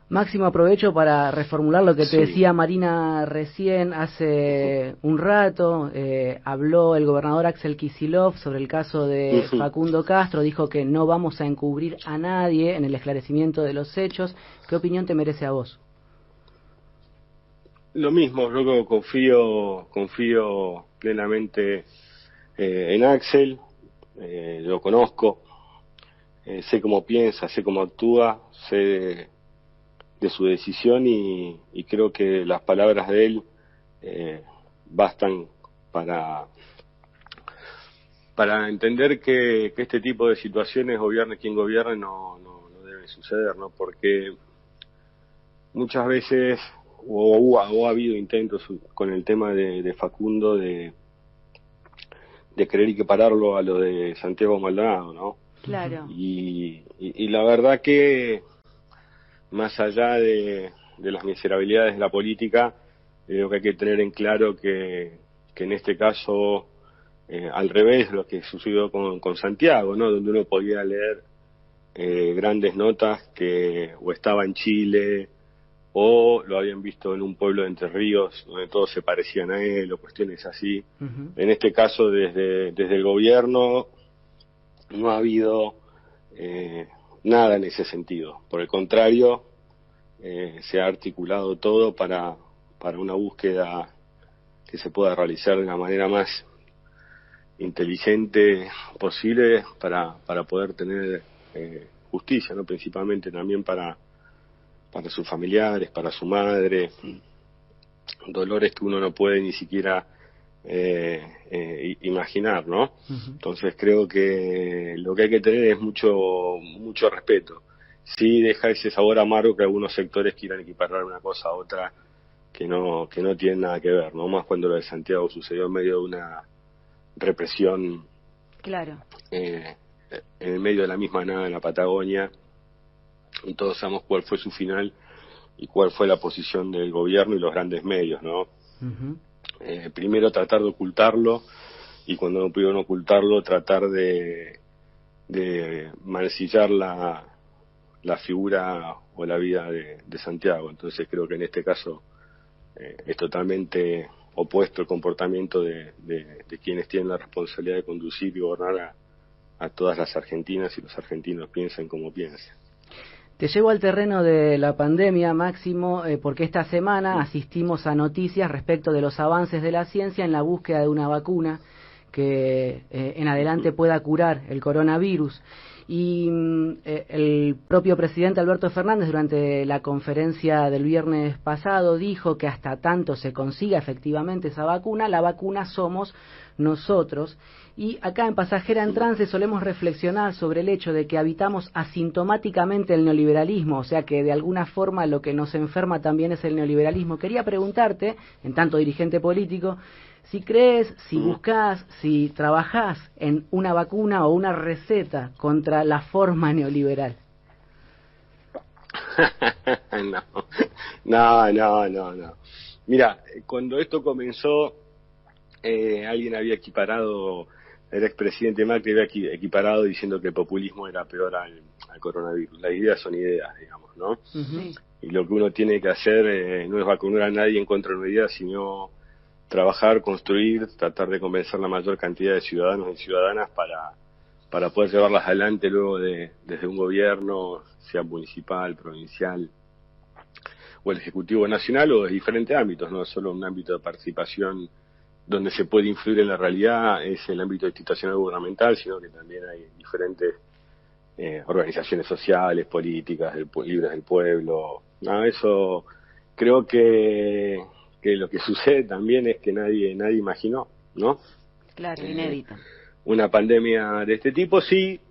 Máximo, aprovecho para reformular lo que te Sí. decía Marina recién. Hace un rato habló el gobernador Axel Kicillof sobre el caso de Facundo Castro, dijo que no vamos a encubrir a nadie en el esclarecimiento de los hechos. ¿Qué opinión te merece a vos? Lo mismo, yo confío plenamente en Axel, lo conozco, sé cómo piensa, sé cómo actúa, sé de su decisión y creo que las palabras de él bastan para entender que este tipo de situaciones, gobierne quien gobierne, no deben suceder, ¿no? Porque muchas veces o ha habido intentos con el tema de Facundo de querer equipararlo a lo de Santiago Maldonado, ¿no? Claro. Y la verdad que más allá de las miserabilidades de la política, creo que hay que tener en claro que en este caso, al revés de lo que sucedió con Santiago, ¿no? Donde uno podía leer grandes notas que o estaba en Chile o lo habían visto en un pueblo de Entre Ríos donde todos se parecían a él o cuestiones así. En este caso, desde el gobierno no ha habido nada en ese sentido. Por el contrario, se ha articulado todo para una búsqueda que se pueda realizar de la manera más inteligente posible para poder tener justicia, ¿no? Principalmente también para sus familiares, para su madre, dolores que uno no puede ni siquiera imaginar, ¿no? Entonces creo que lo que hay que tener es mucho respeto. Sí deja ese sabor amargo que algunos sectores quieran equiparar una cosa a otra que no tienen nada que ver, ¿no? Más cuando lo de Santiago sucedió en medio de una represión, claro, en el medio de la misma nada en la Patagonia, y todos sabemos cuál fue su final y cuál fue la posición del gobierno y los grandes medios, ¿no? Primero tratar de ocultarlo, y cuando no pudieron ocultarlo, tratar de mancillar la figura o la vida de Santiago. Entonces creo que en este caso es totalmente opuesto el comportamiento de quienes tienen la responsabilidad de conducir y gobernar a todas las argentinas y los argentinos, piensen como piensen. Te llevo al terreno de la pandemia, Máximo, porque esta semana asistimos a noticias respecto de los avances de la ciencia en la búsqueda de una vacuna que en adelante pueda curar el coronavirus. Y el propio presidente Alberto Fernández, durante la conferencia del viernes pasado, dijo que hasta tanto se consiga efectivamente esa vacuna, la vacuna somos nosotros. Y acá en Pasajera en Trance solemos reflexionar sobre el hecho de que habitamos asintomáticamente el neoliberalismo, o sea que de alguna forma lo que nos enferma también es el neoliberalismo. Quería preguntarte, en tanto dirigente político, si crees, si buscás, si trabajás en una vacuna o una receta contra la forma neoliberal. No. Mira, cuando esto comenzó, alguien había equiparado, el expresidente Macri había equiparado diciendo que el populismo era peor al coronavirus. Las ideas son ideas, digamos, ¿no? Y lo que uno tiene que hacer no es vacunar a nadie en contra de una idea, sino trabajar, construir, tratar de convencer la mayor cantidad de ciudadanos y ciudadanas para poder llevarlas adelante luego desde un gobierno, sea municipal, provincial o el Ejecutivo Nacional, o de diferentes ámbitos, no solo un ámbito de participación donde se puede influir en la realidad, es el ámbito institucional gubernamental, sino que también hay diferentes organizaciones sociales, políticas, libres del pueblo. Eso creo que lo que sucede también es que nadie imaginó, ¿no? Claro, inédito. Una pandemia de este tipo. Sí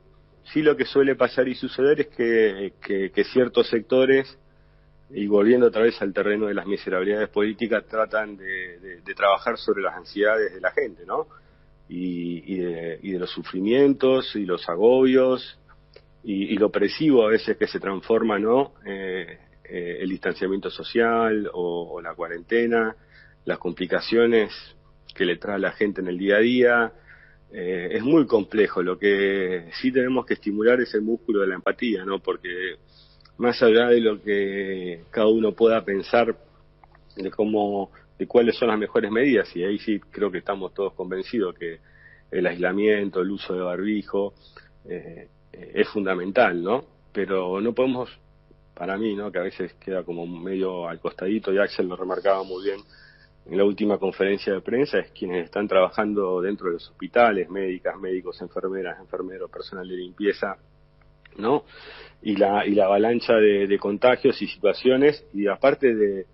lo que suele pasar y suceder es que ciertos sectores, y volviendo otra vez al terreno de las miserabilidades políticas, tratan de trabajar sobre las ansiedades de la gente, ¿no? Y de los sufrimientos y los agobios y lo opresivo a veces que se transforma, ¿no? El distanciamiento social o la cuarentena, las complicaciones que le trae a la gente en el día a día. Es muy complejo. Lo que sí tenemos que estimular es el músculo de la empatía, ¿no? Porque más allá de lo que cada uno pueda pensar de cuáles son las mejores medidas, y ahí sí creo que estamos todos convencidos que el aislamiento, el uso de barbijo es fundamental, ¿no? Pero no podemos, para mí, ¿no?, que a veces queda como medio al costadito, y Axel lo remarcaba muy bien en la última conferencia de prensa, es quienes están trabajando dentro de los hospitales, médicas, médicos, enfermeras, enfermeros, personal de limpieza, ¿no? Y la avalancha de contagios y situaciones, y aparte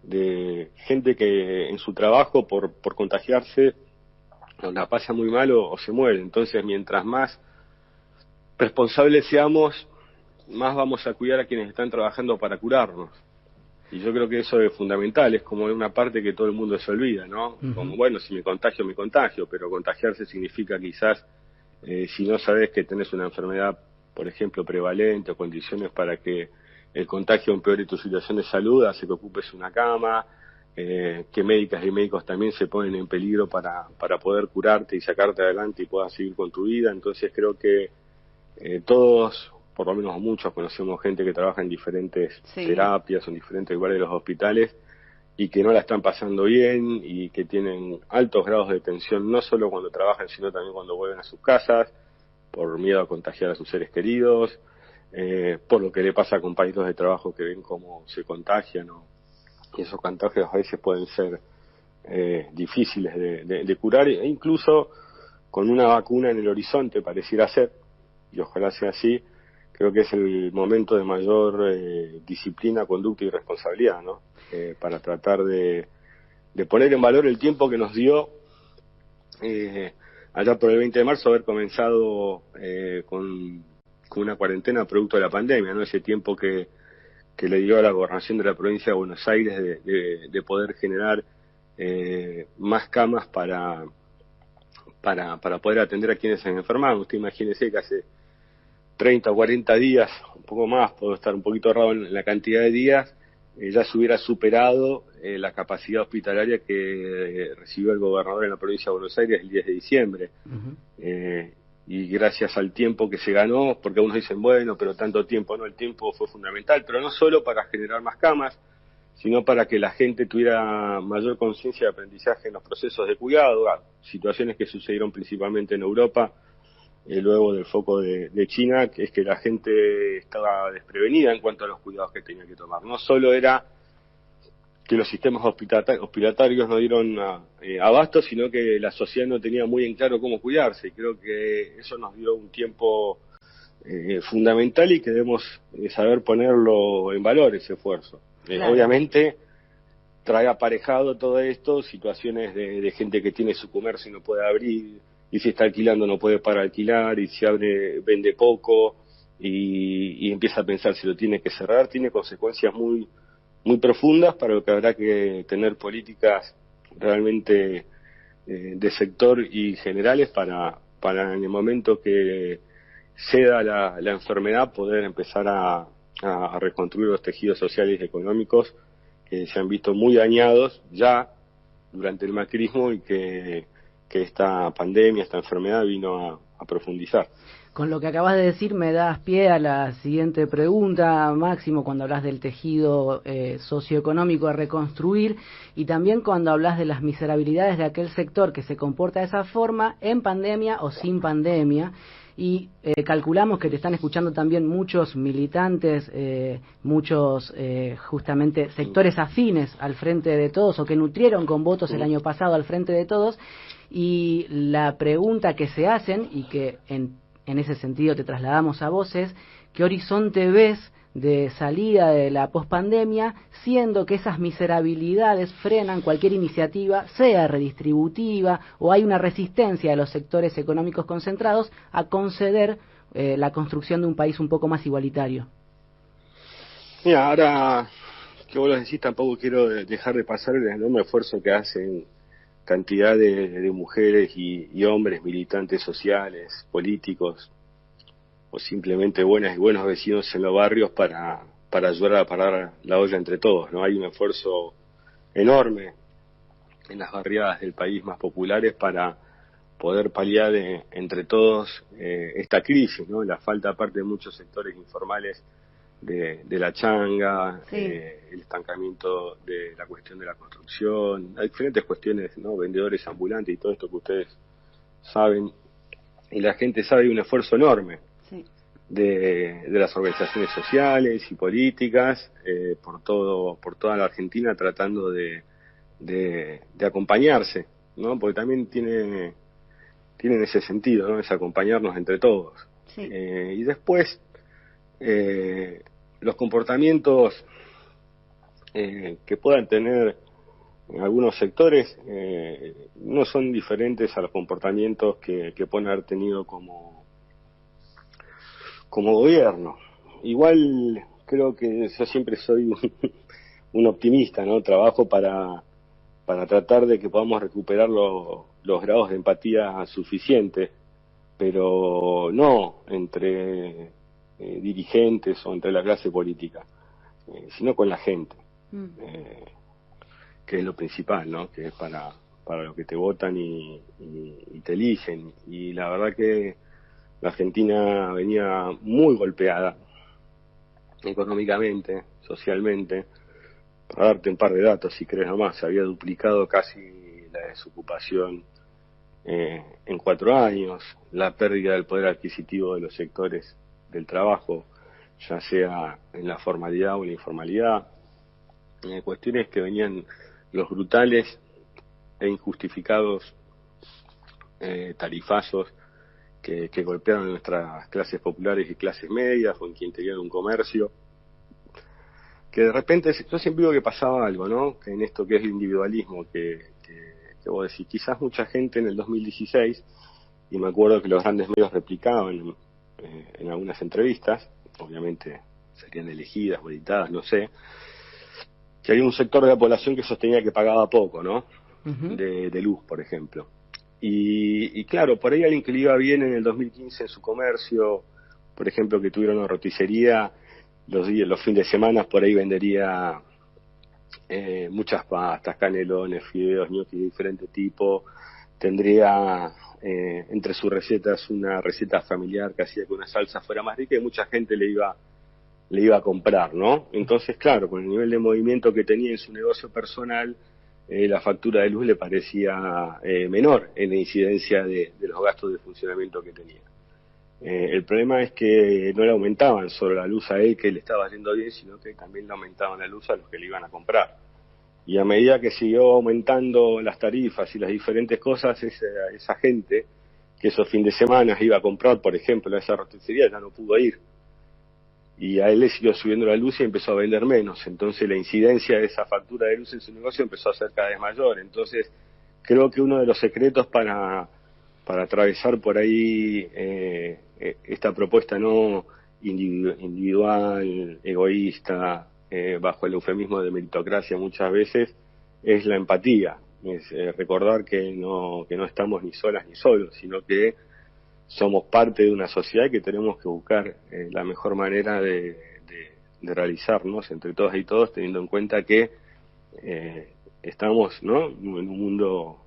de gente que en su trabajo por contagiarse la pasa muy mal o se muere. Entonces, mientras más responsables seamos, más vamos a cuidar a quienes están trabajando para curarnos. Y yo creo que eso es fundamental, es como una parte que todo el mundo se olvida, ¿no? Uh-huh. Como, bueno, si me contagio, pero contagiarse significa quizás, si no sabes que tenés una enfermedad, por ejemplo, prevalente o condiciones para que el contagio empeore tu situación de salud, hace que ocupes una cama, que médicas y médicos también se ponen en peligro para poder curarte y sacarte adelante y puedas seguir con tu vida. Entonces creo que todos, por lo menos muchos, conocemos gente que trabaja en diferentes terapias, en diferentes lugares de los hospitales, y que no la están pasando bien y que tienen altos grados de tensión, no solo cuando trabajan, sino también cuando vuelven a sus casas, por miedo a contagiar a sus seres queridos, por lo que le pasa a compañeros de trabajo que ven cómo se contagian, y esos contagios a veces pueden ser difíciles de curar, e incluso con una vacuna en el horizonte pareciera ser, y ojalá sea así. Creo que es el momento de mayor disciplina, conducta y responsabilidad, ¿no? Para tratar de poner en valor el tiempo que nos dio allá por el 20 de marzo haber comenzado con una cuarentena producto de la pandemia, ¿no? Ese tiempo que le dio a la gobernación de la provincia de Buenos Aires de poder generar más camas para poder atender a quienes se enfermaban. Usted imagínese que hace 30 o 40 días, un poco más, puedo estar un poquito errado en la cantidad de días, ya se hubiera superado la capacidad hospitalaria que recibió el gobernador en la provincia de Buenos Aires el 10 de diciembre. Uh-huh. Y gracias al tiempo que se ganó, porque algunos dicen, bueno, pero tanto tiempo, no, el tiempo fue fundamental, pero no solo para generar más camas, sino para que la gente tuviera mayor conciencia de aprendizaje en los procesos de cuidado, situaciones que sucedieron principalmente en Europa, luego del foco de China, que es que la gente estaba desprevenida en cuanto a los cuidados que tenía que tomar. No solo era que los sistemas hospitalarios no dieron abasto, sino que la sociedad no tenía muy en claro cómo cuidarse, y creo que eso nos dio un tiempo fundamental y que debemos saber ponerlo en valor, ese esfuerzo. Claro. Obviamente trae aparejado todo esto situaciones de gente que tiene su comercio y no puede abrir, y si está alquilando no puede parar alquilar, y si abre vende poco, y empieza a pensar si lo tiene que cerrar. Tiene consecuencias muy profundas, para lo que habrá que tener políticas realmente de sector y generales para en el momento que ceda la enfermedad poder empezar a reconstruir los tejidos sociales y económicos que se han visto muy dañados ya durante el macrismo y que esta pandemia, esta enfermedad vino a profundizar. Con lo que acabas de decir me das pie a la siguiente pregunta, Máximo, cuando hablas del tejido socioeconómico a reconstruir, y también cuando hablas de las miserabilidades de aquel sector que se comporta de esa forma en pandemia o sin pandemia. Y calculamos que te están escuchando también muchos militantes, muchos justamente sectores afines al Frente de Todos, o que nutrieron con votos el año pasado al Frente de Todos, y la pregunta que se hacen, y que en ese sentido te trasladamos a vos, es ¿qué horizonte ves de salida de la pospandemia, siendo que esas miserabilidades frenan cualquier iniciativa, sea redistributiva, o hay una resistencia de los sectores económicos concentrados a conceder la construcción de un país un poco más igualitario? Mira, ahora que vos lo decís, tampoco quiero dejar de pasar el enorme esfuerzo que hacen cantidad de mujeres y hombres, militantes sociales, políticos, o simplemente buenas y buenos vecinos en los barrios para ayudar a parar la olla entre todos, ¿no? Hay un esfuerzo enorme en las barriadas del país más populares para poder paliar entre todos esta crisis, ¿no? La falta, aparte de muchos sectores informales, de la changa, Sí. el estancamiento de la cuestión de la construcción, hay diferentes cuestiones, ¿no? Vendedores ambulantes y todo esto que ustedes saben, y la gente sabe, hay un esfuerzo enorme Sí. de las organizaciones sociales y políticas por toda la Argentina, tratando de acompañarse, ¿no? Porque también tiene ese sentido, ¿no? Es acompañarnos entre todos. Sí. Y después los comportamientos que puedan tener en algunos sectores no son diferentes a los comportamientos que pueden haber tenido como gobierno. Igual creo que yo siempre soy un optimista, ¿no? Trabajo para tratar de que podamos recuperar los grados de empatía suficientes, pero no entre dirigentes o entre la clase política, sino con la gente, que es lo principal, ¿no? Que es para lo que te votan y te eligen. Y la verdad que la Argentina venía muy golpeada económicamente, socialmente. Para darte un par de datos, si querés nomás, se había duplicado casi la desocupación en 4 años, la pérdida del poder adquisitivo de los sectores del trabajo, ya sea en la formalidad o en la informalidad, cuestiones que venían los brutales e injustificados tarifazos que golpearon a nuestras clases populares y clases medias, o en quien tenía un comercio, que de repente, yo siempre digo que pasaba algo, ¿no? Que en esto que es el individualismo, que vos decís, quizás mucha gente en el 2016, y me acuerdo que los grandes medios replicaban en algunas entrevistas, obviamente serían elegidas o editadas, no sé, que había un sector de la población que sostenía que pagaba poco, ¿no? Uh-huh. De luz, por ejemplo. Y claro, por ahí alguien que le iba bien en el 2015 en su comercio, por ejemplo, que tuviera una roticería, los fines de semana por ahí vendería muchas pastas, canelones, fideos, ñoquis de diferente tipo. Tendría entre sus recetas una receta familiar que hacía que una salsa fuera más rica y mucha gente le iba a comprar, ¿no? Entonces, claro, con el nivel de movimiento que tenía en su negocio personal, la factura de luz le parecía menor en la incidencia de los gastos de funcionamiento que tenía. El problema es que no le aumentaban solo la luz a él, que le estaba yendo bien, sino que también le aumentaban la luz a los que le iban a comprar. Y a medida que siguió aumentando las tarifas y las diferentes cosas, esa gente que esos fines de semana iba a comprar, por ejemplo, a esa roticería, ya no pudo ir. Y a él le siguió subiendo la luz y empezó a vender menos. Entonces la incidencia de esa factura de luz en su negocio empezó a ser cada vez mayor. Entonces creo que uno de los secretos para atravesar por ahí esta propuesta no individual, egoísta, bajo el eufemismo de meritocracia muchas veces, es la empatía, es recordar que no estamos ni solas ni solos, sino que somos parte de una sociedad y que tenemos que buscar la mejor manera de realizarnos entre todas y todos, teniendo en cuenta que estamos, ¿no?, en un mundo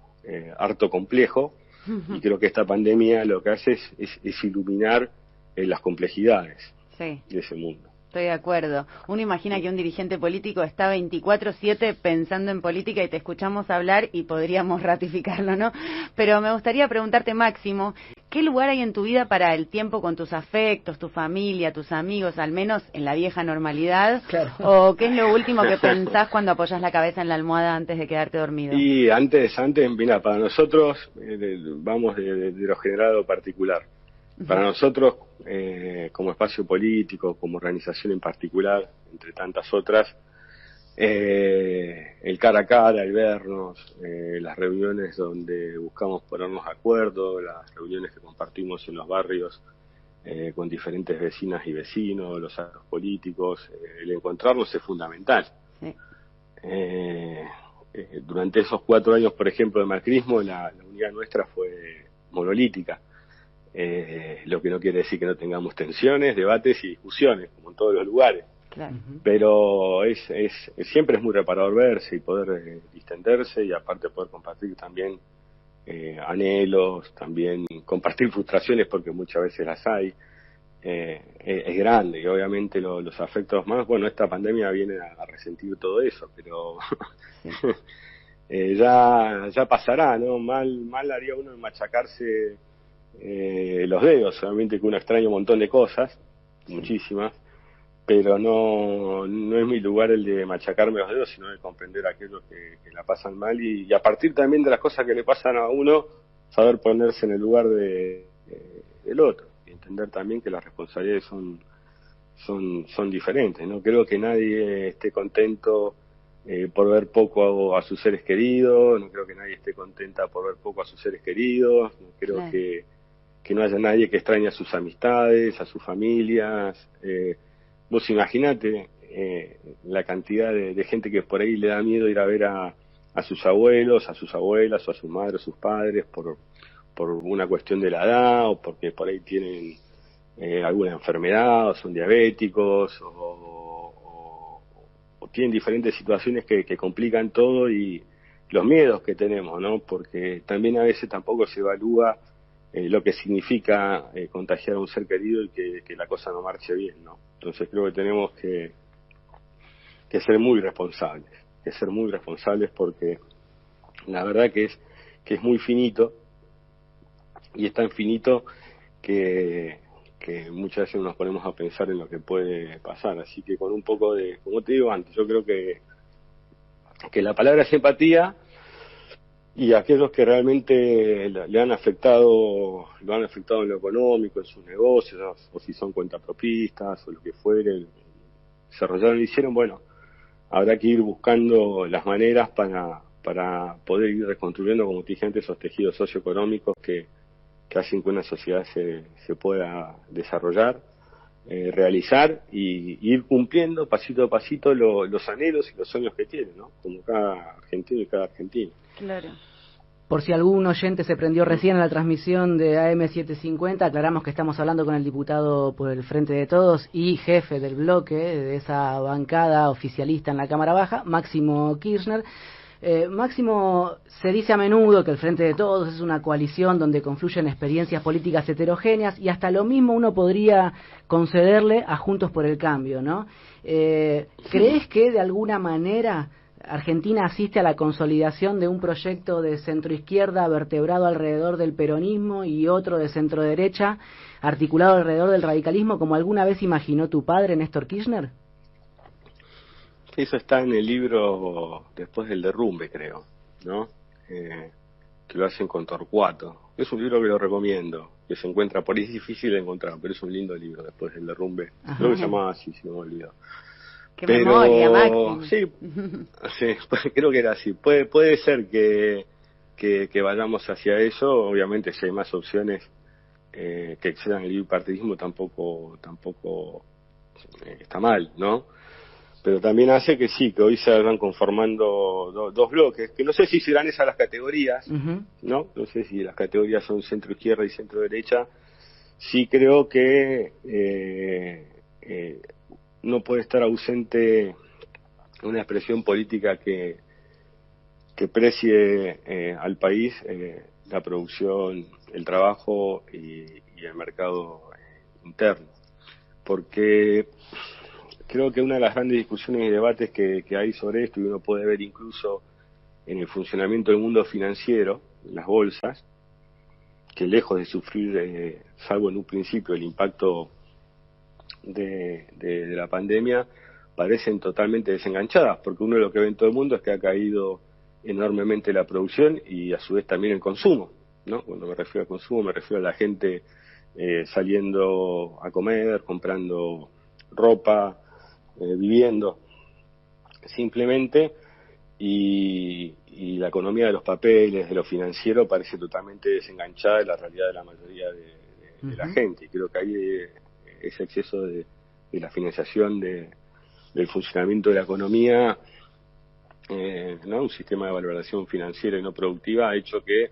harto complejo. Y creo que esta pandemia lo que hace es iluminar las complejidades Sí. de ese mundo. Estoy de acuerdo. Uno imagina que un dirigente político está 24/7 pensando en política y te escuchamos hablar y podríamos ratificarlo, ¿no? Pero me gustaría preguntarte, Máximo, ¿qué lugar hay en tu vida para el tiempo con tus afectos, tu familia, tus amigos, al menos en la vieja normalidad? Claro. ¿O qué es lo último que pensás cuando apoyas la cabeza en la almohada antes de quedarte dormido? Y antes mira, para nosotros, vamos de lo general a lo particular. Para nosotros, como espacio político, como organización en particular, entre tantas otras, el cara a cara, el vernos, las reuniones donde buscamos ponernos de acuerdo, las reuniones que compartimos en los barrios con diferentes vecinas y vecinos, los actos políticos, el encontrarnos es fundamental. Sí. Durante esos 4 años, por ejemplo, de macrismo, la unidad nuestra fue monolítica. Lo que no quiere decir que no tengamos tensiones, debates y discusiones, como en todos los lugares. Claro. Pero siempre es muy reparador verse y poder distenderse y aparte poder compartir también anhelos, también compartir frustraciones porque muchas veces las hay. es grande, y obviamente los afectos más, bueno, esta pandemia viene a resentir todo eso, pero ya pasará, ¿no? Mal haría uno en machacarse los dedos, solamente que uno extraña un montón de cosas, muchísimas, pero no es mi lugar el de machacarme los dedos, sino de comprender a aquellos que la pasan mal, y a partir también de las cosas que le pasan a uno, saber ponerse en el lugar del otro, y entender también que las responsabilidades son diferentes. No creo que nadie esté contento por ver poco a sus seres queridos, no creo que nadie esté contenta por ver poco a sus seres queridos, no creo que no haya nadie que extrañe a sus amistades, a sus familias. Vos imaginate la cantidad de gente que por ahí le da miedo ir a ver a sus abuelos, a sus abuelas, o a sus madres, a sus padres, por una cuestión de la edad, o porque por ahí tienen alguna enfermedad, o son diabéticos, o tienen diferentes situaciones que complican todo, y los miedos que tenemos, ¿no? Porque también a veces tampoco se evalúa lo que significa contagiar a un ser querido y que la cosa no marche bien, ¿no? Entonces creo que tenemos que ser muy responsables, porque la verdad que es muy finito, y es tan finito que muchas veces nos ponemos a pensar en lo que puede pasar. Así que con un poco de, como te digo antes, yo creo que la palabra es empatía, y aquellos que realmente lo han afectado en lo económico, en sus negocios, o si son cuentapropistas o lo que fuere, desarrollaron y hicieron, bueno, habrá que ir buscando las maneras para poder ir reconstruyendo, como te dije antes, esos tejidos socioeconómicos que hacen que una sociedad se pueda desarrollar, realizar, y ir cumpliendo pasito a pasito los anhelos y los sueños que tiene, ¿no? Como cada argentino y cada argentina. Claro. Por si algún oyente se prendió recién a la transmisión de AM750, aclaramos que estamos hablando con el diputado por el Frente de Todos y jefe del bloque de esa bancada oficialista en la Cámara Baja, Máximo Kirchner. Máximo, se dice a menudo que el Frente de Todos es una coalición donde confluyen experiencias políticas heterogéneas, y hasta lo mismo uno podría concederle a Juntos por el Cambio, ¿no? ¿Crees que de alguna manera Argentina asiste a la consolidación de un proyecto de centroizquierda vertebrado alrededor del peronismo y otro de centroderecha articulado alrededor del radicalismo, como alguna vez imaginó tu padre, Néstor Kirchner? Eso está en el libro Después del derrumbe, creo, ¿no? Que lo hacen con Torcuato. Es un libro que lo recomiendo, que se encuentra por ahí, es difícil de encontrar, pero es un lindo libro, Después del derrumbe. Ajá. Creo que se llamaba así, si no me olvido. Qué memoria, Máximo. Sí, creo que era así. Puede ser que vayamos hacia eso. Obviamente, si hay más opciones que excedan el bipartidismo, tampoco está mal, ¿no? Pero también hace que sí, que hoy se van conformando dos bloques, que no sé si serán esas las categorías, ¿no? No sé si las categorías son centro izquierda y centro derecha. Sí creo que no puede estar ausente una expresión política que precie al país la producción, el trabajo y el mercado interno. Porque creo que una de las grandes discusiones y debates que hay sobre esto, y uno puede ver incluso en el funcionamiento del mundo financiero, en las bolsas, que lejos de sufrir, salvo en un principio, el impacto de la pandemia, parecen totalmente desenganchadas, porque uno lo que ve en todo el mundo es que ha caído enormemente la producción y a su vez también el consumo, ¿no? Cuando me refiero al consumo me refiero a la gente saliendo a comer, comprando ropa, viviendo simplemente, y la economía de los papeles, de lo financiero, parece totalmente desenganchada de la realidad de la mayoría de la gente. Y creo que hay ese exceso de la financiación del funcionamiento de la economía, ¿no? Un sistema de valoración financiera y no productiva ha hecho que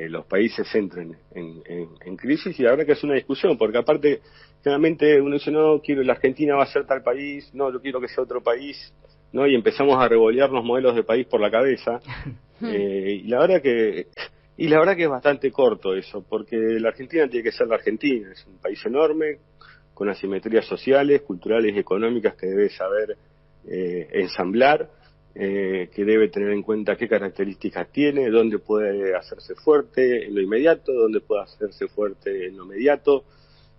los países entren en crisis, y habrá que hacer una discusión, porque aparte generalmente uno dice, no, quiero, la Argentina va a ser tal país, no, yo quiero que sea otro país, ¿no? Y empezamos a revolear los modelos de país por la cabeza, y la verdad que Y la verdad que es bastante corto eso, porque la Argentina tiene que ser la Argentina, es un país enorme, con asimetrías sociales, culturales y económicas que debe saber ensamblar, que debe tener en cuenta qué características tiene, dónde puede hacerse fuerte en lo inmediato, dónde puede hacerse fuerte en lo inmediato,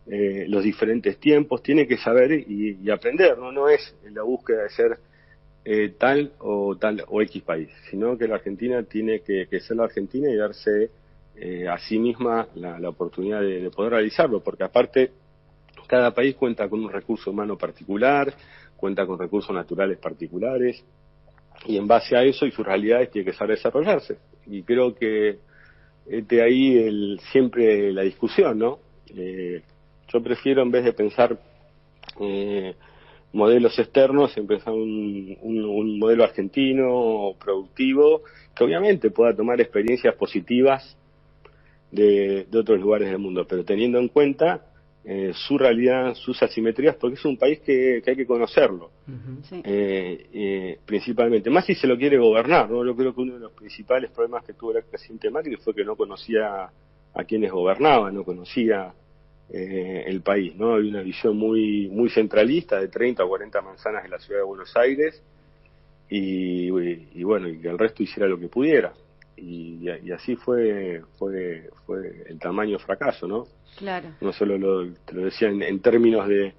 los diferentes tiempos, tiene que saber y aprender, no es la búsqueda de ser tal o X país, sino que la Argentina tiene que ser la Argentina y darse a sí misma la oportunidad de poder realizarlo, porque aparte cada país cuenta con un recurso humano particular, cuenta con recursos naturales particulares, y en base a eso y sus realidades tiene que saber desarrollarse. Y creo que de ahí siempre la discusión, ¿no? Yo prefiero, en vez de pensar modelos externos, empezar un modelo argentino productivo que obviamente pueda tomar experiencias positivas de otros lugares del mundo, pero teniendo en cuenta su realidad, sus asimetrías, porque es un país que hay que conocerlo. Uh-huh. Sí. Principalmente, más si se lo quiere gobernar, ¿no? Yo creo que uno de los principales problemas que tuvo el presidente Macri fue que no conocía a quienes gobernaban, no conocía el país, ¿no? Había una visión muy centralista de 30 o 40 manzanas de la ciudad de Buenos Aires y bueno, y que el resto hiciera lo que pudiera. Y así fue el tamaño fracaso, ¿no? Claro. No solo te lo decía en términos de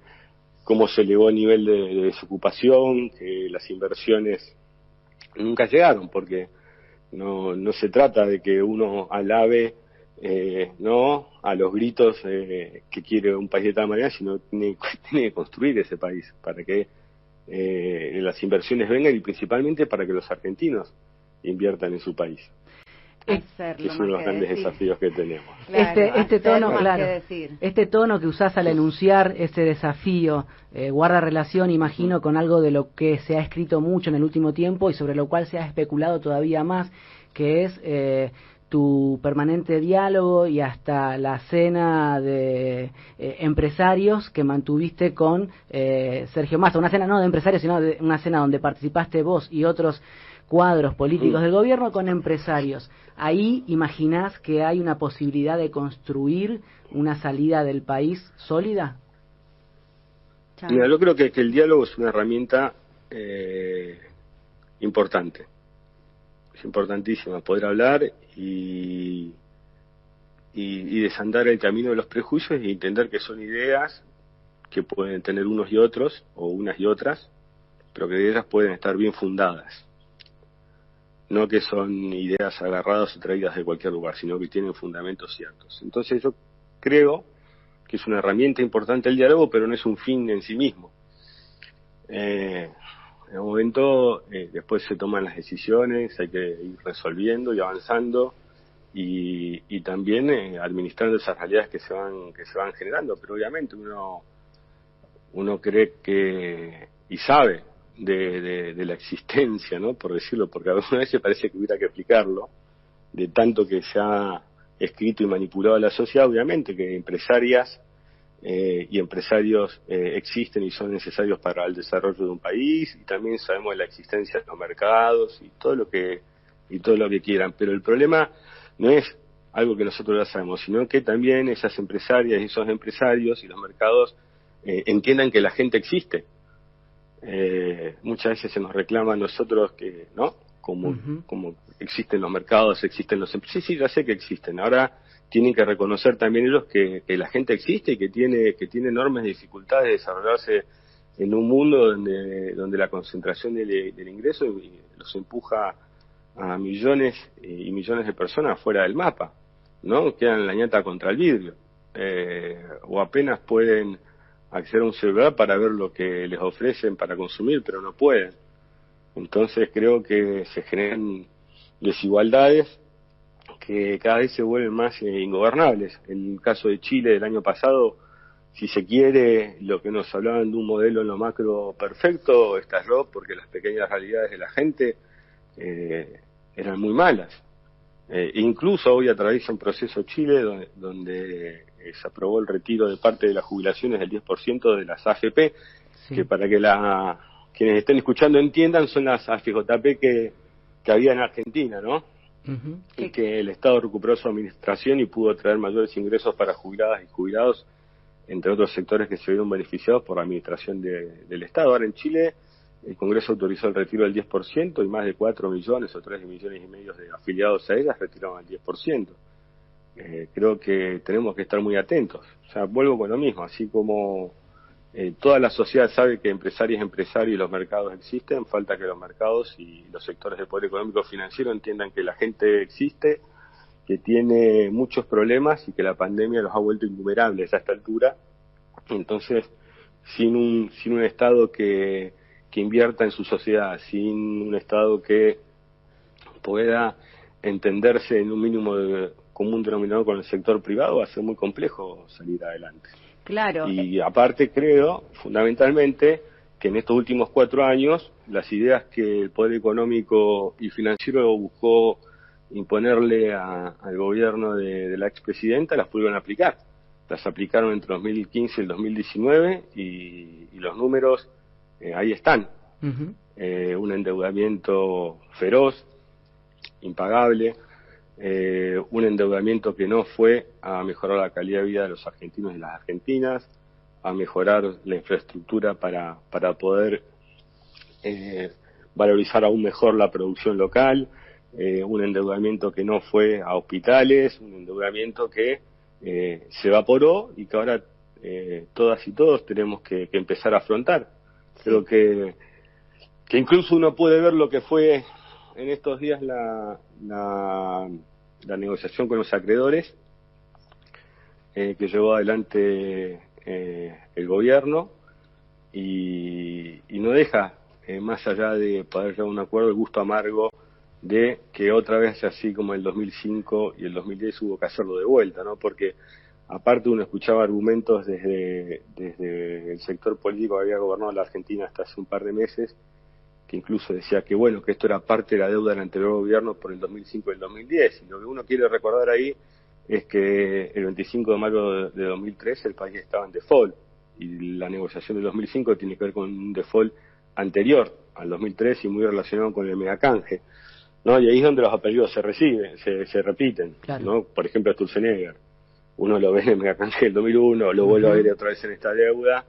cómo se elevó el nivel de desocupación, que las inversiones nunca llegaron, porque no se trata de que uno alabe no a los gritos que quiere un país de tal manera, sino tiene que construir ese país para que las inversiones vengan y principalmente para que los argentinos inviertan en su país. Hacerlo, que es uno de los grandes desafíos que tenemos. Claro, este tono que usás al enunciar ese desafío guarda relación, imagino, con algo de lo que se ha escrito mucho en el último tiempo y sobre lo cual se ha especulado todavía más, que es tu permanente diálogo y hasta la cena de empresarios que mantuviste con Sergio Massa, una cena no de empresarios, sino de una cena donde participaste vos y otros cuadros políticos del gobierno con empresarios. Ahí imaginás que hay una posibilidad de construir una salida del país sólida. Mira, yo creo que el diálogo es una herramienta importante. Es importantísima poder hablar y desandar el camino de los prejuicios e entender que son ideas que pueden tener unos y otros, o unas y otras, pero que ellas pueden estar bien fundadas. No que son ideas agarradas o traídas de cualquier lugar, sino que tienen fundamentos ciertos. Entonces yo creo que es una herramienta importante el diálogo, pero no es un fin en sí mismo. En un momento después se toman las decisiones, hay que ir resolviendo y avanzando y también administrando esas realidades que se van generando, pero obviamente uno cree que y sabe de la existencia, ¿no? Por decirlo, porque algunas veces parece que hubiera que explicarlo, de tanto que se ha escrito y manipulado a la sociedad, obviamente que empresarias y empresarios existen y son necesarios para el desarrollo de un país, y también sabemos de la existencia de los mercados y todo lo que quieran, pero el problema no es algo que nosotros ya sabemos, sino que también esas empresarias y esos empresarios y los mercados entiendan que la gente existe. Muchas veces se nos reclama a nosotros que, ¿no? Como existen los mercados, existen los empresarios. Sí, ya sé que existen. Ahora tienen que reconocer también ellos que la gente existe y que tiene enormes dificultades de desarrollarse en un mundo donde la concentración del ingreso los empuja a millones y millones de personas fuera del mapa, ¿no? Quedan la ñata contra el vidrio, o apenas pueden acceder a un celular para ver lo que les ofrecen para consumir, pero no pueden. Entonces creo que se generan desigualdades que cada vez se vuelven más ingobernables. En el caso de Chile del año pasado, si se quiere, lo que nos hablaban de un modelo en lo macro perfecto estalló porque las pequeñas realidades de la gente eran muy malas. Incluso hoy atraviesa un proceso Chile donde se aprobó el retiro de parte de las jubilaciones del 10% de las AFP, sí. Que para que quienes estén escuchando entiendan, son las AFJP que había en Argentina, ¿no? y que el Estado recuperó su administración y pudo traer mayores ingresos para jubiladas y jubilados, entre otros sectores que se vieron beneficiados por la administración del Estado. Ahora en Chile el Congreso autorizó el retiro del 10% y más de 4 millones o 3 millones y medio de afiliados a ellas retiraron el 10%. Creo que tenemos que estar muy atentos. O sea, vuelvo con lo mismo, así como toda la sociedad sabe que empresarios y los mercados existen, falta que los mercados y los sectores del poder económico financiero entiendan que la gente existe, que tiene muchos problemas y que la pandemia los ha vuelto innumerables a esta altura. Entonces, sin un Estado que invierta en su sociedad, sin un Estado que pueda entenderse en un mínimo común denominador con el sector privado, va a ser muy complejo salir adelante. Claro. Y aparte creo, fundamentalmente, que en estos últimos 4 años, las ideas que el poder económico y financiero buscó imponerle al gobierno de la expresidenta, las pudieron aplicar. Las aplicaron entre 2015 y el 2019 y los números ahí están. Un endeudamiento feroz, impagable, un endeudamiento que no fue a mejorar la calidad de vida de los argentinos y las argentinas, a mejorar la infraestructura para poder valorizar aún mejor la producción local, un endeudamiento que no fue a hospitales, un endeudamiento que se evaporó y que ahora todas y todos tenemos que empezar a afrontar. Creo que incluso uno puede ver lo que fue en estos días la negociación con los acreedores que llevó adelante el gobierno y no deja, más allá de poder llegar a un acuerdo, el gusto amargo de que otra vez, así como el 2005 y el 2010, hubo que hacerlo de vuelta, ¿no? Porque aparte uno escuchaba argumentos desde el sector político que había gobernado la Argentina hasta hace un par de meses, que incluso decía que bueno, que esto era parte de la deuda del anterior gobierno por el 2005 y el 2010. Y lo que uno quiere recordar ahí es que el 25 de mayo de 2013 el país estaba en default, y la negociación del 2005 tiene que ver con un default anterior al 2003 y muy relacionado con el megacanje, ¿no? Y ahí es donde los apellidos se repiten, claro. ¿No? Por ejemplo, Sturzenegger, uno lo ve en el megacanje del 2001, lo vuelve a ver otra vez en esta deuda.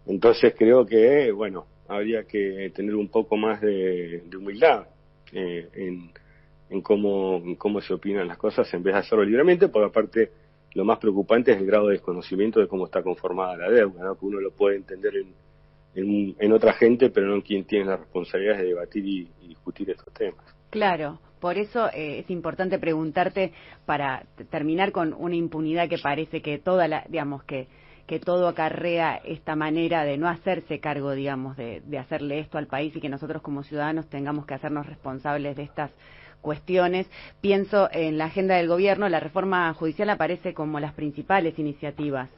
Entonces creo que, bueno, habría que tener un poco más de humildad en cómo se opinan las cosas en vez de hacerlo libremente, porque aparte lo más preocupante es el grado de desconocimiento de cómo está conformada la deuda, ¿no? Que uno lo puede entender en otra gente, pero no en quien tiene la responsabilidad de debatir y discutir estos temas. Claro, por eso es importante preguntarte, para terminar con una impunidad que parece que que todo acarrea esta manera de no hacerse cargo, digamos, de hacerle esto al país, y que nosotros como ciudadanos tengamos que hacernos responsables de estas cuestiones. Pienso en la agenda del gobierno, la reforma judicial aparece como las principales iniciativas.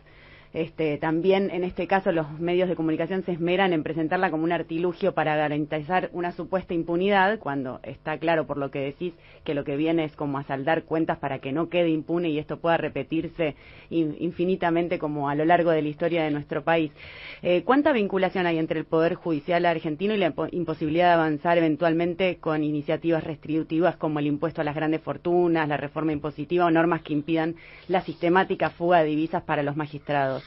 También en este caso los medios de comunicación se esmeran en presentarla como un artilugio para garantizar una supuesta impunidad, cuando está claro por lo que decís que lo que viene es como a saldar cuentas para que no quede impune y esto pueda repetirse infinitamente como a lo largo de la historia de nuestro país. ¿Cuánta vinculación hay entre el Poder Judicial argentino y la imposibilidad de avanzar eventualmente con iniciativas restrictivas como el impuesto a las grandes fortunas, la reforma impositiva o normas que impidan la sistemática fuga de divisas para los magistrados?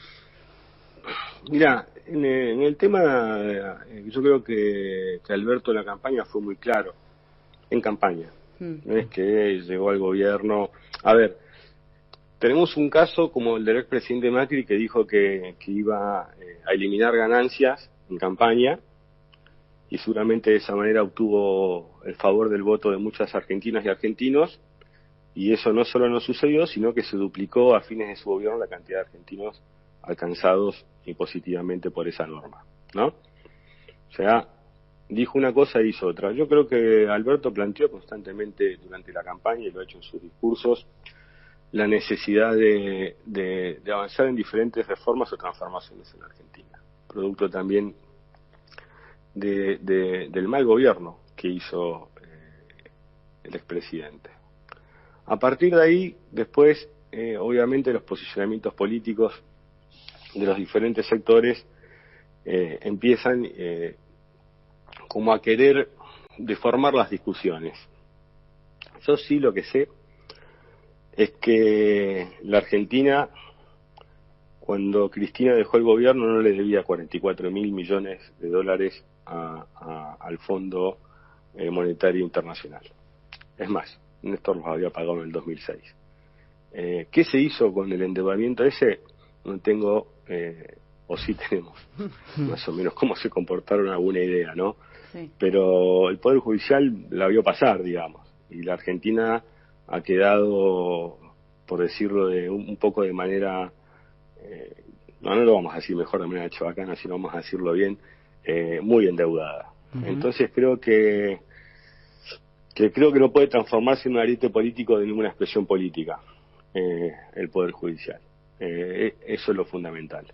Mira, en el tema, yo creo que Alberto en la campaña fue muy claro, en campaña. No es que llegó al gobierno. A ver, tenemos un caso como el del expresidente Macri, que dijo que iba a eliminar ganancias en campaña, y seguramente de esa manera obtuvo el favor del voto de muchas argentinas y argentinos, y eso no solo no sucedió, sino que se duplicó a fines de su gobierno la cantidad de argentinos alcanzados impositivamente por esa norma, ¿no? O sea, dijo una cosa e hizo otra. Yo creo que Alberto planteó constantemente durante la campaña, y lo ha hecho en sus discursos, la necesidad de avanzar en diferentes reformas o transformaciones en Argentina, producto también del mal gobierno que hizo el expresidente. A partir de ahí, después, obviamente los posicionamientos políticos de los diferentes sectores empiezan como a querer deformar las discusiones. Yo sí lo que sé es que la Argentina, cuando Cristina dejó el gobierno, no le debía 44.000 millones de dólares al Fondo Monetario Internacional. Es más, Néstor los había pagado en el 2006. ¿Qué se hizo con el endeudamiento ese? No tengo, o sí tenemos, más o menos cómo se comportaron, alguna idea, ¿no? Sí. Pero el Poder Judicial la vio pasar, digamos, y la Argentina ha quedado, por decirlo de un poco de manera, no lo vamos a decir mejor de manera chabacana, sino vamos a decirlo bien, muy endeudada. Entonces creo que no puede transformarse en un ariete político de ninguna expresión política, el Poder Judicial. Eso es lo fundamental.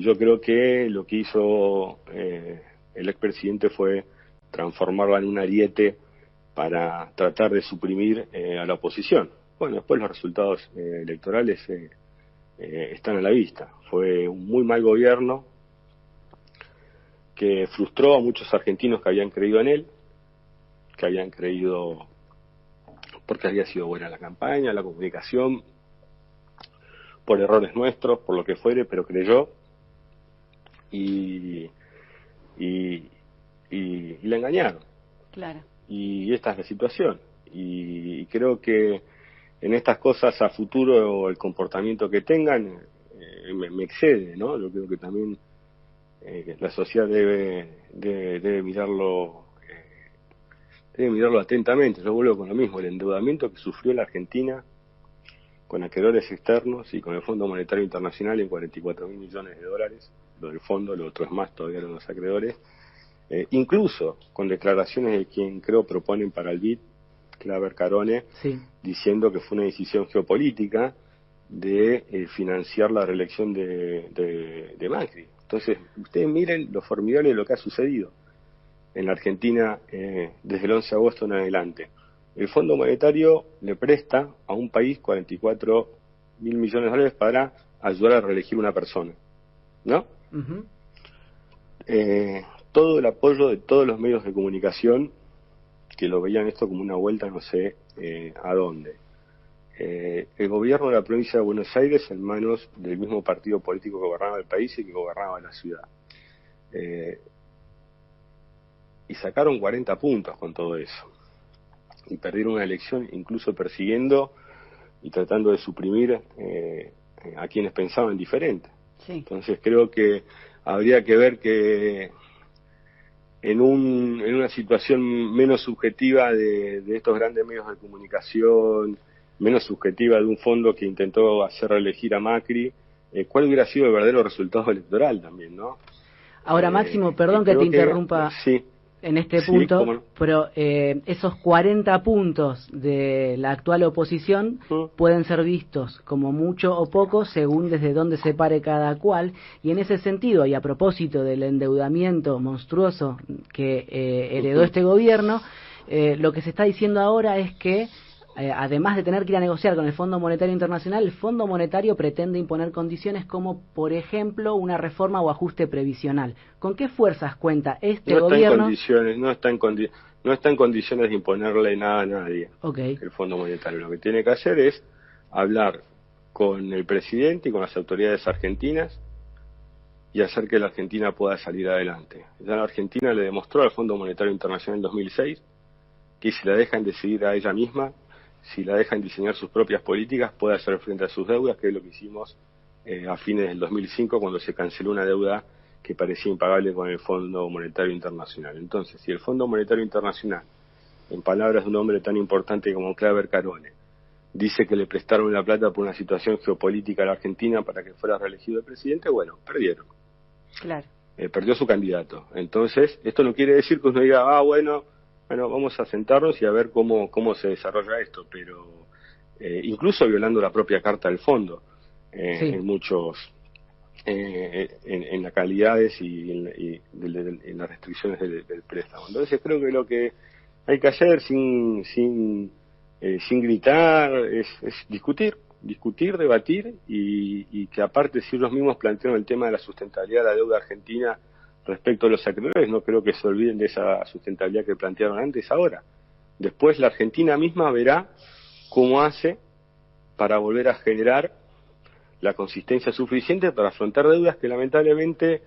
Yo creo que lo que hizo el expresidente fue transformarla en un ariete para tratar de suprimir a la oposición. Bueno, después los resultados electorales están a la vista. Fue un muy mal gobierno que frustró a muchos argentinos que habían creído en él, que habían creído porque había sido buena la campaña, la comunicación, por errores nuestros, por lo que fuere, pero creyó y la engañaron. Claro. Y esta es la situación. Y creo que en estas cosas a futuro el comportamiento que tengan me excede, ¿no? Yo creo que también la sociedad debe mirarlo atentamente. Yo vuelvo con lo mismo, el endeudamiento que sufrió la Argentina con acreedores externos y con el Fondo Monetario Internacional en 44.000 millones de dólares, lo del fondo, lo otro es más, todavía eran los acreedores, incluso con declaraciones de quien creo proponen para el BID, Claver Carone, sí, diciendo que fue una decisión geopolítica de financiar la reelección de Macri. Entonces, ustedes miren lo formidable de lo que ha sucedido en la Argentina desde el 11 de agosto en adelante. El Fondo Monetario le presta a un país 44.000 millones de dólares para ayudar a reelegir una persona, ¿no? Uh-huh. Todo el apoyo de todos los medios de comunicación que lo veían esto como una vuelta no sé a dónde. El gobierno de la provincia de Buenos Aires en manos del mismo partido político que gobernaba el país y que gobernaba la ciudad. Y sacaron 40 puntos con todo eso. Y perdieron una elección incluso persiguiendo y tratando de suprimir a quienes pensaban diferente. Sí. Entonces creo que habría que ver que en una situación menos subjetiva de estos grandes medios de comunicación, menos subjetiva de un fondo que intentó hacer reelegir a Macri, ¿cuál hubiera sido el verdadero resultado electoral también, no? Ahora, Máximo, perdón que te interrumpa. Sí. En este punto, no. pero esos 40 puntos de la actual oposición pueden ser vistos como mucho o poco según desde dónde se pare cada cual, y en ese sentido, y a propósito del endeudamiento monstruoso que heredó este gobierno, lo que se está diciendo ahora es que además de tener que ir a negociar con el Fondo Monetario Internacional, el Fondo Monetario pretende imponer condiciones como, por ejemplo, una reforma o ajuste previsional. ¿Con qué fuerzas cuenta este gobierno? No está en condiciones de imponerle nada a nadie. Okay. El Fondo Monetario lo que tiene que hacer es hablar con el presidente y con las autoridades argentinas y hacer que la Argentina pueda salir adelante. Ya la Argentina le demostró al Fondo Monetario Internacional en 2006 que si la dejan decidir a ella misma, si la dejan diseñar sus propias políticas, puede hacer frente a sus deudas, que es lo que hicimos a fines del 2005 cuando se canceló una deuda que parecía impagable con el Fondo Monetario Internacional. Entonces, si el Fondo Monetario Internacional, en palabras de un hombre tan importante como Claver Carone, dice que le prestaron la plata por una situación geopolítica a la Argentina para que fuera reelegido el presidente, bueno, perdieron. Claro. Perdió su candidato. Entonces, esto no quiere decir que uno diga, bueno, vamos a sentarnos y a ver cómo se desarrolla esto, pero incluso violando la propia carta del fondo sí. en muchos en las calidades y en las restricciones del préstamo. Entonces creo que lo que hay que hacer sin gritar es discutir, debatir y que aparte si ellos mismos plantearon el tema de la sustentabilidad de la deuda argentina respecto a los acreedores, no creo que se olviden de esa sustentabilidad que plantearon antes ahora. Después la Argentina misma verá cómo hace para volver a generar la consistencia suficiente para afrontar deudas que lamentablemente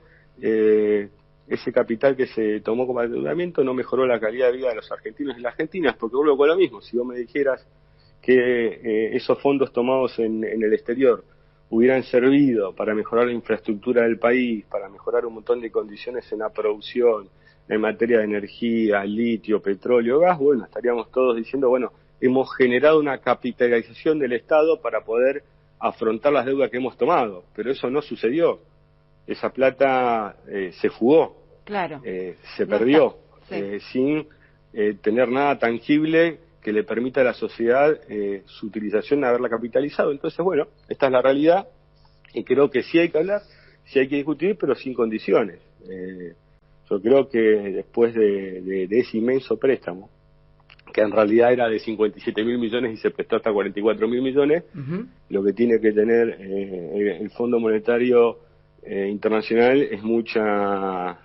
ese capital que se tomó como endeudamiento no mejoró la calidad de vida de los argentinos y las argentinas, porque vuelvo con lo mismo, si vos me dijeras que esos fondos tomados en el exterior hubieran servido para mejorar la infraestructura del país, para mejorar un montón de condiciones en la producción, en materia de energía, litio, petróleo, gas, bueno, estaríamos todos diciendo, bueno, hemos generado una capitalización del Estado para poder afrontar las deudas que hemos tomado, pero eso no sucedió. Esa plata se fugó, claro, se perdió, sí. sin tener nada tangible que le permita a la sociedad su utilización de haberla capitalizado. Entonces, bueno, esta es la realidad y creo que sí hay que hablar, sí hay que discutir, pero sin condiciones. Yo creo que después de ese inmenso préstamo, que en realidad era de 57.000 millones y se prestó hasta 44.000 millones, lo que tiene que tener el Fondo Monetario Internacional es mucha, no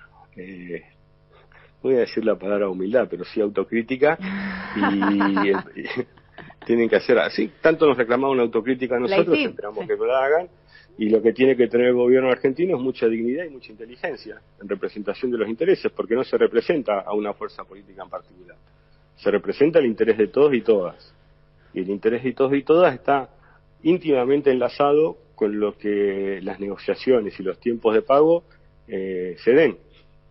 voy a decir la palabra humildad, pero sí autocrítica, y tienen que hacer así. Tanto nos reclamamos una autocrítica a nosotros, esperamos que lo hagan, y lo que tiene que tener el gobierno argentino es mucha dignidad y mucha inteligencia en representación de los intereses, porque no se representa a una fuerza política en particular. Se representa el interés de todos y todas. Y el interés de todos y todas está íntimamente enlazado con lo que las negociaciones y los tiempos de pago se den.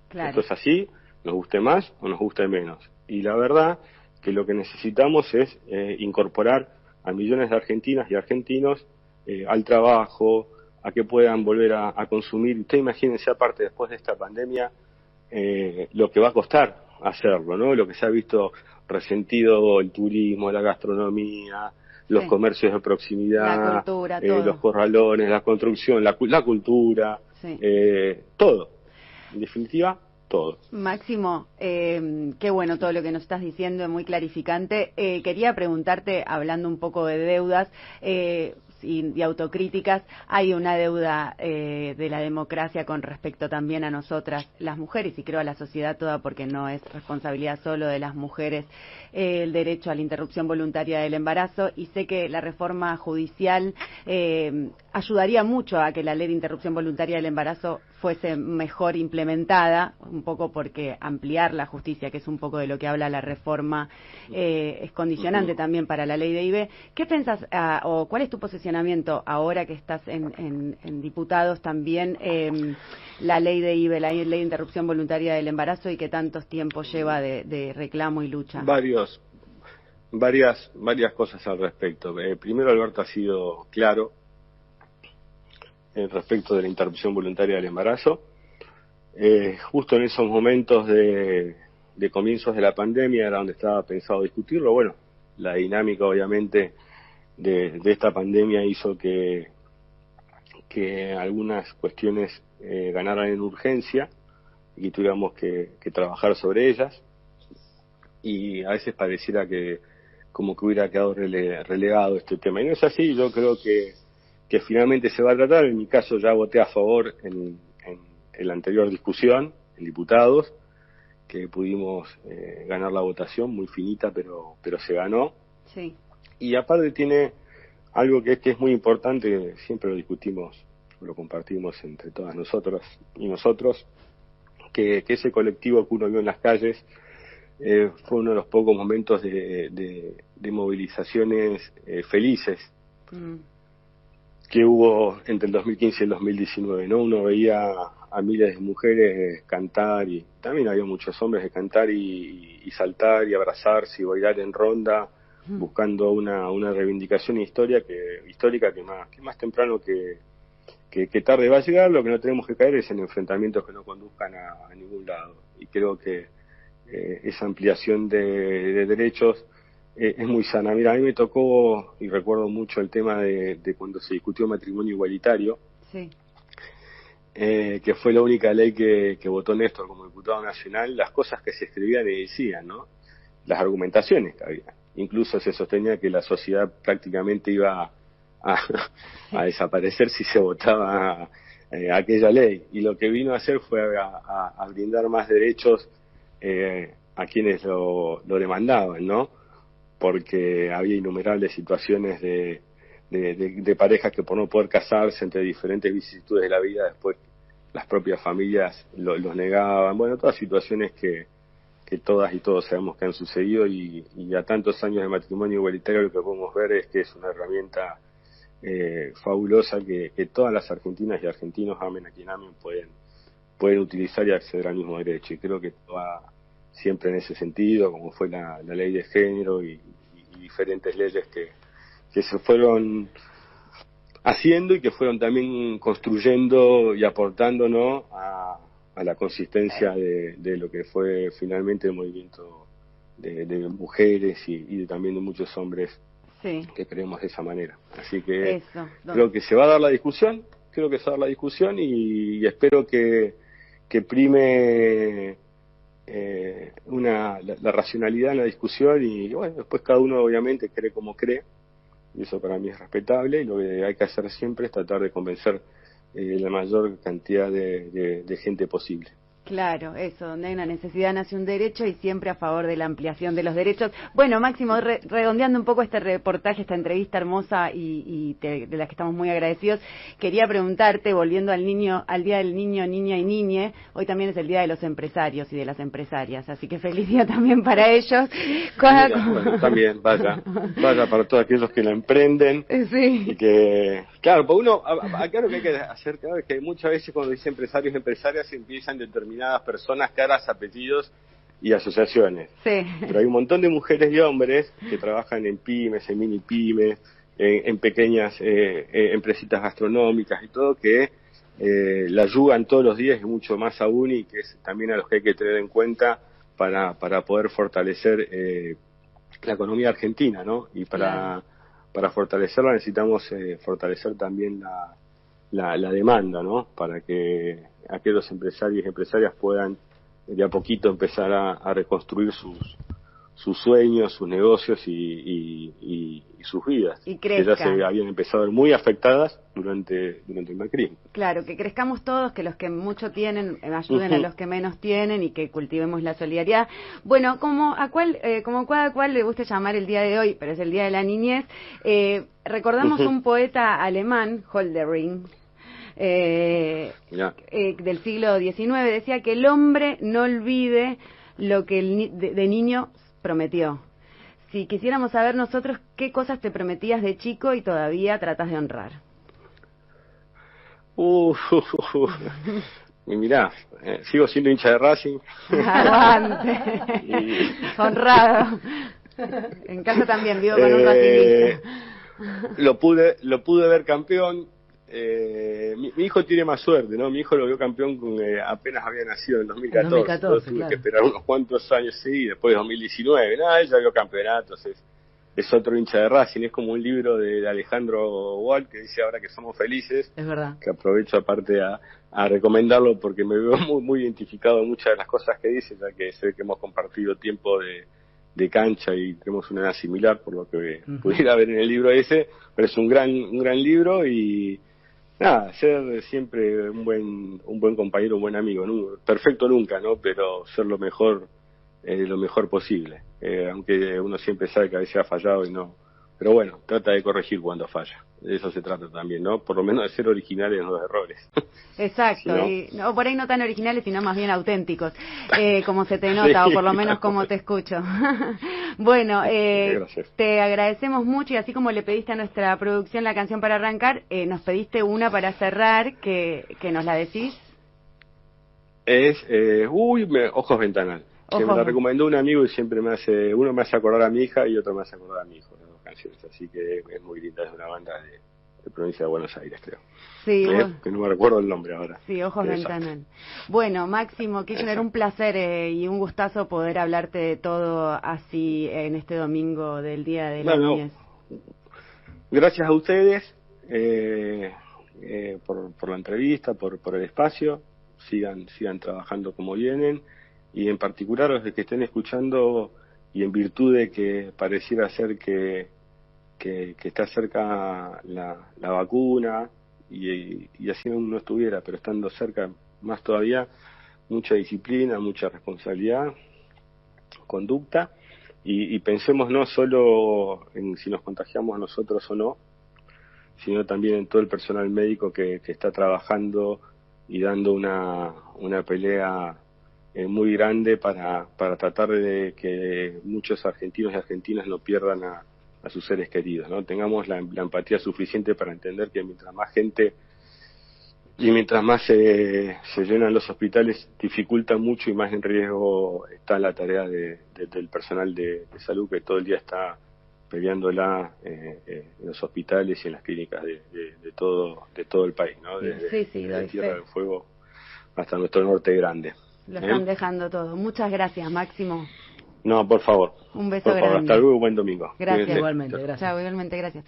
Claro. Esto es así, nos guste más o nos guste menos. Y la verdad que lo que necesitamos es incorporar a millones de argentinas y argentinos al trabajo, a que puedan volver a consumir. Usted imagínense, aparte, después de esta pandemia, lo que va a costar hacerlo, ¿no? Lo que se ha visto resentido, el turismo, la gastronomía, los comercios de proximidad, la cultura, los corralones, la construcción, la cultura, todo. En definitiva, todo. Máximo, qué bueno todo lo que nos estás diciendo, es muy clarificante. Quería preguntarte, hablando un poco de deudas y autocríticas, hay una deuda de la democracia con respecto también a nosotras, las mujeres, y creo a la sociedad toda, porque no es responsabilidad solo de las mujeres el derecho a la interrupción voluntaria del embarazo, y sé que la reforma judicial ayudaría mucho a que la ley de interrupción voluntaria del embarazo fuese mejor implementada, un poco porque ampliar la justicia, que es un poco de lo que habla la reforma, es condicionante también para la ley de IVE. ¿Qué pensás, o cuál es tu posicionamiento ahora que estás en diputados también, la ley de IVE, la ley de interrupción voluntaria del embarazo, y que tantos tiempos lleva de reclamo y lucha? Varias cosas al respecto. Primero, Alberto ha sido claro respecto de la interrupción voluntaria del embarazo. Justo en esos momentos de comienzos de la pandemia era donde estaba pensado discutirlo. Bueno, la dinámica obviamente de esta pandemia hizo que algunas cuestiones ganaran en urgencia y tuviéramos que trabajar sobre ellas, y a veces pareciera que como que hubiera quedado relegado este tema, y no es así. Yo creo que finalmente se va a tratar. En mi caso ya voté a favor en la anterior discusión en diputados, que pudimos ganar la votación, muy finita, pero se ganó. Sí. Y aparte tiene algo que es muy importante, siempre lo discutimos, lo compartimos entre todas nosotras y nosotros, que ese colectivo que uno vio en las calles fue uno de los pocos momentos de movilizaciones felices que hubo entre el 2015 y el 2019, ¿no? Uno veía a miles de mujeres cantar, y también había muchos hombres de cantar y saltar y abrazarse y bailar en ronda, buscando una reivindicación histórica que más temprano que tarde va a llegar. Lo que no tenemos que caer es en enfrentamientos que no conduzcan a ningún lado, y creo que esa ampliación de derechos es muy sana. Mira, a mí me tocó, y recuerdo mucho el tema de cuando se discutió matrimonio igualitario, sí. Que fue la única ley que votó Néstor como diputado nacional. Las cosas que se escribían y decían, ¿no? Las argumentaciones que había. Incluso se sostenía que la sociedad prácticamente iba a desaparecer si se votaba aquella ley. Y lo que vino a hacer fue a brindar más derechos a quienes lo demandaban, ¿no? Porque había innumerables situaciones de parejas que por no poder casarse entre diferentes vicisitudes de la vida, después las propias familias los negaban. Bueno, todas situaciones que todas y todos sabemos que han sucedido, y a tantos años de matrimonio igualitario lo que podemos ver es que es una herramienta fabulosa que todas las argentinas y argentinos, amen a quien amen, pueden utilizar y acceder al mismo derecho. Y creo que va siempre en ese sentido, como fue la ley de género y diferentes leyes que se fueron haciendo y que fueron también construyendo y aportando, ¿no?, a la consistencia de lo que fue finalmente el movimiento de mujeres y también de muchos hombres, sí, que creemos de esa manera. Así que creo que se va a dar la discusión, y espero que prime la racionalidad en la discusión, y bueno, después cada uno obviamente cree como cree, y eso para mí es respetable, y lo que hay que hacer siempre es tratar de convencer la mayor cantidad de gente posible. Claro, eso, donde hay una necesidad nace un derecho, y siempre a favor de la ampliación de los derechos. Bueno, Máximo, redondeando un poco este reportaje, esta entrevista hermosa y de la que estamos muy agradecidos, quería preguntarte, volviendo al Día del Niño, Niña y Niñe, hoy también es el Día de los Empresarios y de las Empresarias, así que feliz día también para ellos. Bueno, también, vaya para todos aquellos que la emprenden, sí, y que, claro, pues acá lo que hay que hacer, claro, es que muchas veces cuando dice empresarios y empresarias se empiezan determinadas personas, caras, apellidos y asociaciones. Sí. Pero hay un montón de mujeres y hombres que trabajan en pymes, en mini pymes, en pequeñas empresitas gastronómicas y todo, que la ayudan todos los días y mucho más aún, y que es también a los que hay que tener en cuenta para poder fortalecer la economía argentina, ¿no? Y para fortalecerla necesitamos fortalecer también la demanda, ¿no? Para que aquellos empresarios y empresarias puedan de a poquito empezar a reconstruir sus sueños, sus negocios y sus vidas, y que ya se habían empezado a ver muy afectadas durante el macrismo. Claro, que crezcamos todos, que los que mucho tienen ayuden a los que menos tienen, y que cultivemos la solidaridad. Bueno, como cada cual le guste llamar el día de hoy, pero es el Día de la Niñez, recordamos un poeta alemán, Hölderlin, del siglo XIX, decía que el hombre no olvide lo que de niño prometió. Si quisiéramos saber nosotros qué cosas te prometías de chico y todavía tratas de honrar. Y mirá, sigo siendo hincha de Racing. Aguante. Honrado. En casa también vivo con un racingista. Lo pude ver campeón. Mi hijo tiene más suerte, ¿no? Mi hijo lo vio campeón apenas había nacido en 2014. Tuve que esperar unos cuantos años, sí, y después de 2019. Él ya vio campeonatos, es otro hincha de Racing. Es como un libro de Alejandro Wall que dice Ahora que somos felices. Es verdad. Que aprovecho aparte a recomendarlo porque me veo muy, muy identificado en muchas de las cosas que dice, ya que sé que hemos compartido tiempo de cancha y tenemos una edad similar, por lo que pudiera ver en el libro ese. Pero es un gran libro, y nada, ser siempre un buen compañero, un buen amigo, ¿no? Perfecto nunca, ¿no? Pero ser lo mejor posible, aunque uno siempre sabe que a veces ha fallado y no, pero bueno, trata de corregir cuando falla. De eso se trata también, ¿no? Por lo menos de ser originales en los errores. Exacto, ¿no? Y no, por ahí no tan originales, sino más bien auténticos, como se te nota, sí, o por lo menos como te escucho. Bueno, te agradecemos mucho, y así como le pediste a nuestra producción la canción para arrancar, nos pediste una para cerrar, que nos la decís. Es Ojos Ventanal, que me la recomendó un amigo, y siempre uno me hace acordar a mi hija y otro me hace acordar a mi hijo, las dos canciones, así que es muy linda. Es una banda de provincia de Buenos Aires, creo. Sí, que no me recuerdo el nombre ahora. Sí, Ojos Ventanal. Bueno, Máximo Kirchner, un placer y un gustazo poder hablarte de todo así en este domingo del Día de la Niñez. Gracias a ustedes por la entrevista, por el espacio. Sigan trabajando como vienen, y en particular los que estén escuchando, y en virtud de que pareciera ser que está cerca la vacuna, y así aún no estuviera, pero estando cerca más todavía, mucha disciplina, mucha responsabilidad, conducta y pensemos no solo en si nos contagiamos nosotros o no, sino también en todo el personal médico que está trabajando y dando una pelea muy grande para tratar de que muchos argentinos y argentinas no pierdan a sus seres queridos, ¿no? Tengamos la empatía suficiente para entender que mientras más gente y mientras más se llenan los hospitales, dificulta mucho y más en riesgo está la tarea del personal de salud que todo el día está peleándola en los hospitales y en las clínicas de todo el país, ¿no? Desde Tierra del Fuego hasta nuestro norte grande. Lo están dejando todo. Muchas gracias, Máximo. No, por favor. Un beso grande. Favor, hasta luego y buen domingo. Gracias. Igualmente, gracias. Chao, igualmente, gracias.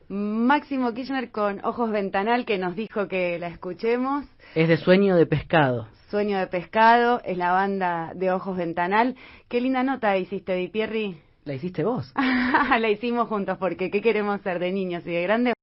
Máximo Kirchner con Ojos Ventanal, que nos dijo que la escuchemos. Es de Sueño de Pescado. Sueño de Pescado, es la banda de Ojos Ventanal. Qué linda nota hiciste, Di Pierri. ¿La hiciste vos? La hicimos juntos, porque ¿qué queremos ser de niños y de grandes?